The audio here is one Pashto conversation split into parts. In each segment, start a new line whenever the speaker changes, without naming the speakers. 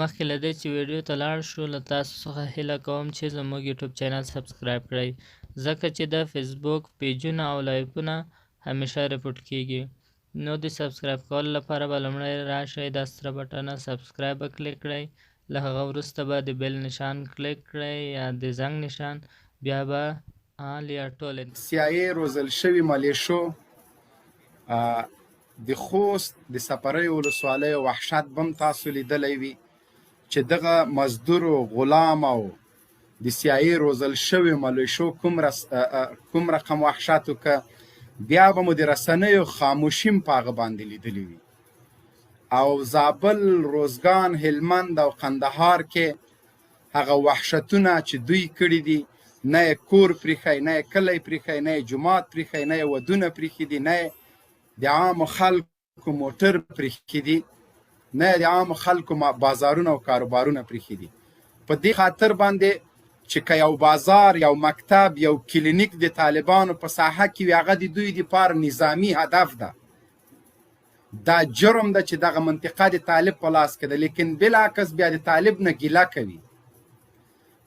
مخکې له دې چې ویډیو ته لاړ شو له تاسو څخه هیله کوم چې زموږ یوټیوب چینل سبسکرایب کړئ ځکه چې د فیسبوک پیجونه او لایفونه همیشه رپورټ کیږي نو د سبسکرایب کولو لپاره به لومړی راشئ دا سره بټنه سبسکرایب به کلیک کړئ له هغه وروسته به د بیل نشان کلیک کړئ یا د زنګ نشان بیا به آل یا ټول
CIA روزل شوي ملیشو د خوست د سپرۍ ولسوالۍ وحشت بم تاسو لیدلی وي چې دغه مزدور غلام او د CIA روزل شوي ملیشو کوم رقم وحشت وکړه بیا به مو د رسنیو خاموشیم په هغه باندې لیدلی وي او زابل روزګان هلمند او قندهار کې هغه وحشتونه چې دوی کړي دي نه یې کور پریښی نه یې کلی پریښی نه یې جومات پریښی نه یې ودونه پریښي دي نه یې د عامو خلکو موټر پریښي دي نه یې د عامو خلکو بازارونه او کاروبارونه پریښي دي په دې خاطر باندې چې که یو بازار یو مکتب یو کلینیک د طالبانو په ساحه کې وي هغه د دوی دپاره نظامي هدف ده دا جرم ده چې دغه منطقه د طالب په لاس کې ده لیکن بلاعکس بیا د طالب نه ګیله کوي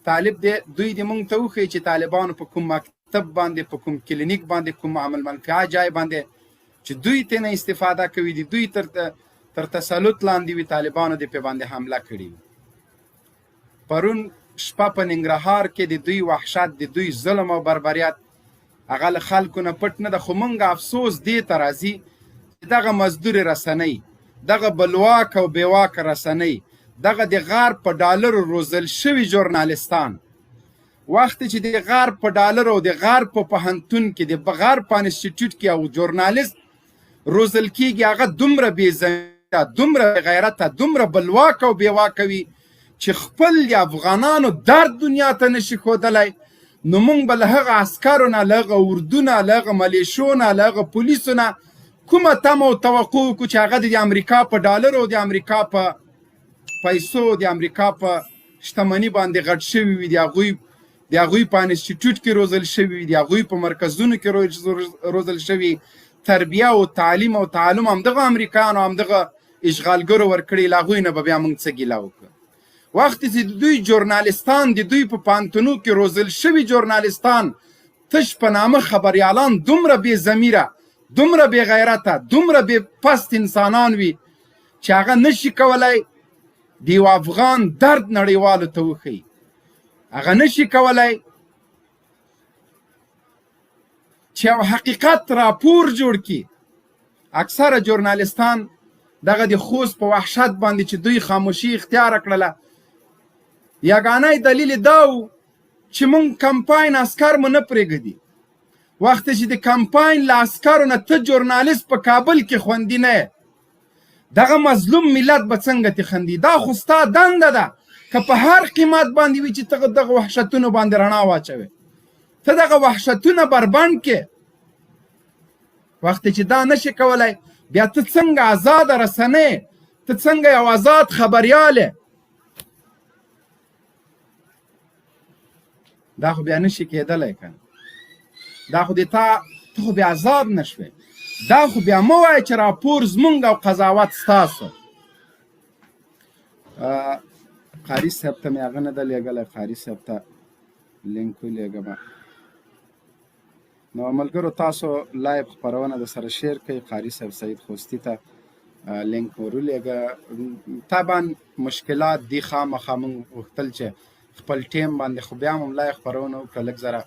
طالب دوی د موږ ته وښیي چې طالبانو په کوم مکتب باندې په کوم کلینیک باندې کوم عمل منفعه جای باندې چې دوی ترې استفاده کوي د دوی تر تسلط لاندې وي طالبانو د پې باندې حمله کړې وي پرون شپه په ننګرهار کې د دوی وحشت د دوی ظلم او بربریت هغه له خلکو نه پټ نه ده خو موږ افسوس دې ته راځي چې دغه مزدورې رسنۍ دغه بلواک او بېواکه رسنۍ دغه د غرب په ډالرو روزل شوي ژورنالستان وخت چې د غرب په ډالرو او د غرب په پوهنتون کې د غرب په انسټیټیوټ کې یو ژورنالست روزل کیږي هغه دومره بېزمیته دومره غیرته دومره بلواک او بېواکه وي چې خپل د افغانانو درد دنیا ته نشي ښودلی نو موږ به له هغه عسکرو نه له هغه اردو نه له هغه ملیشو نه له هغه پولیسو نه کومه تمه او توقع وکړو چې هغه د امریکا په ډالرو د امریکا په پیسو د امریکا په شتمني باندې غټ شوي وي د هغوی په انسټیټیوټ کې روزل شوي وي د هغوی په مرکزونو کې روزل شوي تربیه او تعلیم او تعلم همدغه امریکایانو همدغه اشغالګرو ورکړي له هغوی نه به بیا موږ څه ګیله وکړو وخت چې د دوی ژورنالستان د دوی په پوهنتونو کې روزل شوي ژورنالستان تش په نامه خبریالان دومره بې ضمیره دومره بې غیرته دومره بې پست انسانان وي چې هغه نشي کولی د یو افغان درد نړیوالو ته وښیي هغه نشي کولی چې یو حقیقت راپور جوړ کړي اکثره ژورنالستان دغه د خوست په وحشت باندې چې دوی خاموشي اختیاره کړله یګانی دلیل دا و چې موږ کمپاین عسکر مو نه پرېږدي وخت چې د کمپاین له عسکرو نه ته ژورنالست په کابل کې خوندي نه یې دغه مظلوم ملت به څنګه تی خندي دا خو ستا دنده ده که په هر قیمت باندې وي چې ته دغه وحشتونو باندې رڼا واچوې ته دغه وحشتونه بربنډ کې وخت چې دا نشي کولی بیا ته څنګه آزاده رسنۍ ته څنګه یو آزاد خبریال دا خو بیا نشي کېدلی که دا خو ته خو بیا آزاد نه شوې دا خو بیا مه وایه چې راپور زمونږ او قضاوت ستاسو قاري صاحب ته مې هغه نه ده لېږلی قاري صاحب ته لینک ولېږمه نو ملګرو تاسو لایو خپرونه د سره شیر کوئ قاري صاحب سعید خوستي ته لینک ورولېږه طبعا مشکلات دي خامخا موږ غوښتل چې خپل ټیم باندې خو بیا هم لایو خپرونه وکړه لږ ذره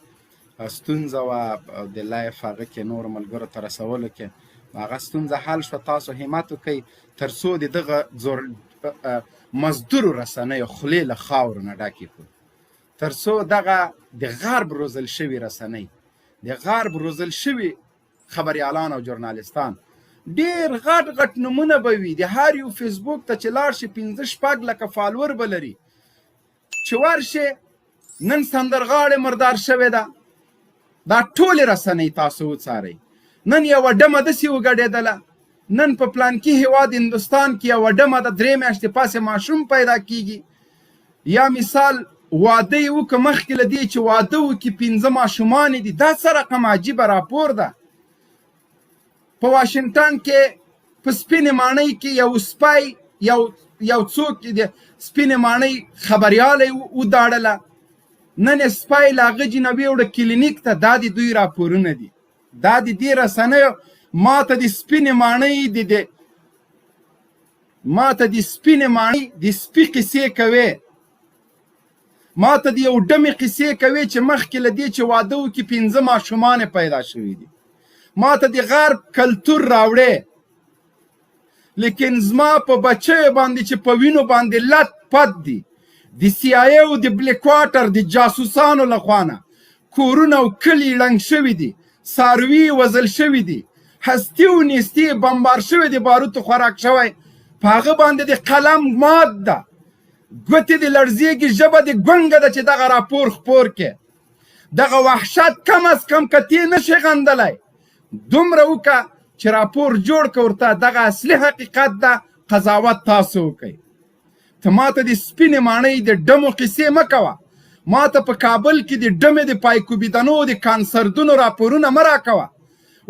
ستونزه وه د لایف هغه کې نورو ملګرو ته رسولو کې هغه ستونزه حل شوه تاسو همت وکئ تر څو د دغه مزدورو رسنیو خولې له خاورو نه ډکې کړو تر څو دغه د غرب روزل شوي رسنۍ د غرب روزل شوي خبریالان او ژورنالستان ډېر غټ غټ نومونه به وي د هر یو فیسبوک ته چې لاړ شي 15-16 لکه فالور به لري چې ورشي نن سندرغاړې مردار شوې ده دا ټولې رسنۍ تاسو وڅارئ نن یوه ډمه داسې وګډېدله نن په پلانکي هېواد هندوستان کې یوه ډمه د 3 میاشتې پاسې ماشوم پیدا کیږي یا مثال واده یې وکړه مخکې له دې چې واده وکړي 15 ماشومان دي دا څه رقم عجیبه راپور ده په واشنګټن کې په سپینې ماڼۍ کې یو سپی یو څوک د سپینې ماڼۍ خبریاله وداړله، نن یې سپی له هغه جنبې وړه کلینیک ته. دا د دوی راپورونه دي، دا د دې رسنیو ما ته د سپینې ماڼۍ د سپي قصې کوي، ما ته د یو ډمې قصې کوي چې مخکې له دې چې واده وکړي 5 ماشومان پیدا شوي دي، ما ته د غرب کلتور راوړې. لیکن زما په بچیو باندې چې په وینو باندې لت پت دي، د CIA او د بلیک واټر د جاسوسانو لخوا نه کورونه او کلي ړنګ شوي دي، څاروي وژل شوي دي، هستي او نیستي بمبار شوي دي، باروتو خوراک شوی، په هغه باندې د قلم مات ده، ګوتې د لړزېږي، ژبه د ګونګه ده چې دغه راپور خپور کې. دغه وحشت کم از کم که تی نشي غندلی، دومره وکړه چې راپور جوړ که ورته دغه اصلي حقیقت ده، قضاوت تاسو وکئ. ته ما ته د سپینې ماڼۍ د ډمو قصې مه کوه، ما ته په کابل کې د ډمې د پایکوبیدنو د کانسردونو راپورونه مه راکوه.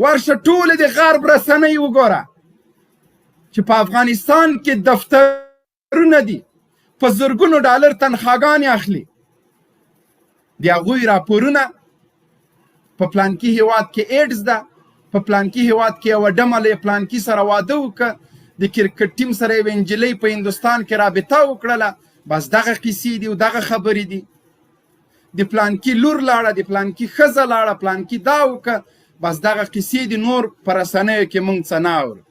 ورشه ټولې د غرب رسنۍ وګوره چې په افغانستان کې دفترونه دي، په زرګونو ډالر تنخواګانې اخلي، د هغوی راپورونه په پلانکي هیواد کې ایډز ده، په پلانکي هیواد کې یوه ډمه له پلانکي سره واده وکړه، د کرکټ ټیم سره یوه نجلۍ په هندوستان کې رابطه وکړله، بس دغه قصې دي او دغه خبرې دي. د پلانکي لور لاړه، د پلانکي ښځه لاړه، پلانکي دا وکړه، بس دغه قصې دي، نور په رسنیو کې موږ څه نه اورو.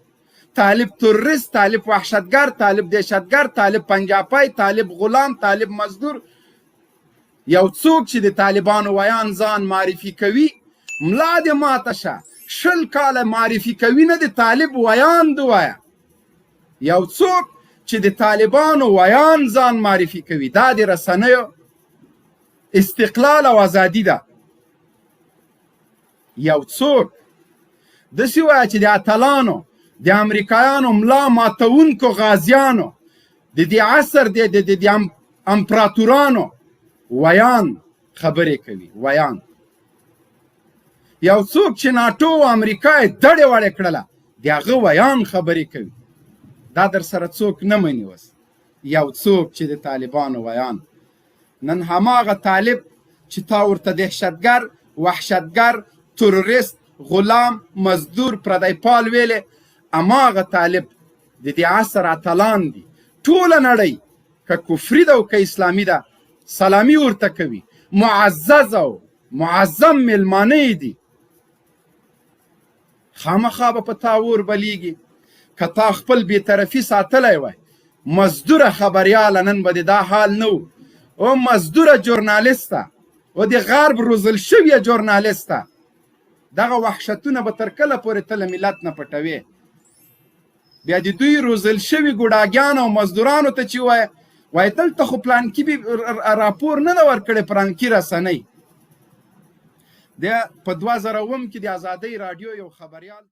طالب تروریست، طالب وحشتګر، طالب دهشتګر، طالب پنجابی، طالب غلام، طالب مزدور. یو څوک چې د طالبانو ویان ځان معرفي کوي، ملا دې ماته شه، 20 کاله معرفي کوي نه د طالب ویان دی وایه. یو څوک چې د طالبانو ویان ځان معرفي کوي، دا د رسنیو استقلال او ازادي ده. یو څوک داسې وایه چې د اتلانو، د امریکایانو ملا ماتونکو غازیانو، د دې عصر د امپراتورانو ویان خبرې کوي، ویان. یو څوک چې ناټو او امریکا یې دړې وړې کړله، د هغه ویان خبرې کوي. دا در سره څوک نه مني. اوس یو څوک چې د طالبانو ویان، نن هماغه طالب چې تا ورته دهشتګر، وحشتګر، تروریست، غلام، مزدور، پردی پال ویلې، هماغه طالب د دې عصر اتلان دي. ټوله نړۍ که کفري ده او که اسلامي ده سلامي ورته کوي، معزز او معظم مېلمانه دي. خامخا به په تا اور بلیږي که تا خپل بېطرفي ساتلی وای. مزدوره خبریاله نن به د دا حال نه و، او مزدوره جورنالیسته، او د غرب روزل شویه جورنالیسته. دغه وحشتونه به تر کله پورې ته له ملت نه پټوې؟ بیا د دوی روزل شوي ګوډاګیانو او مزدورانو ته چې وایي دلته خو پلانکي راپور نه ده ورکړی، پلانکي رسنۍ. په 2000 کې د ازادۍ راډیو یو خبریال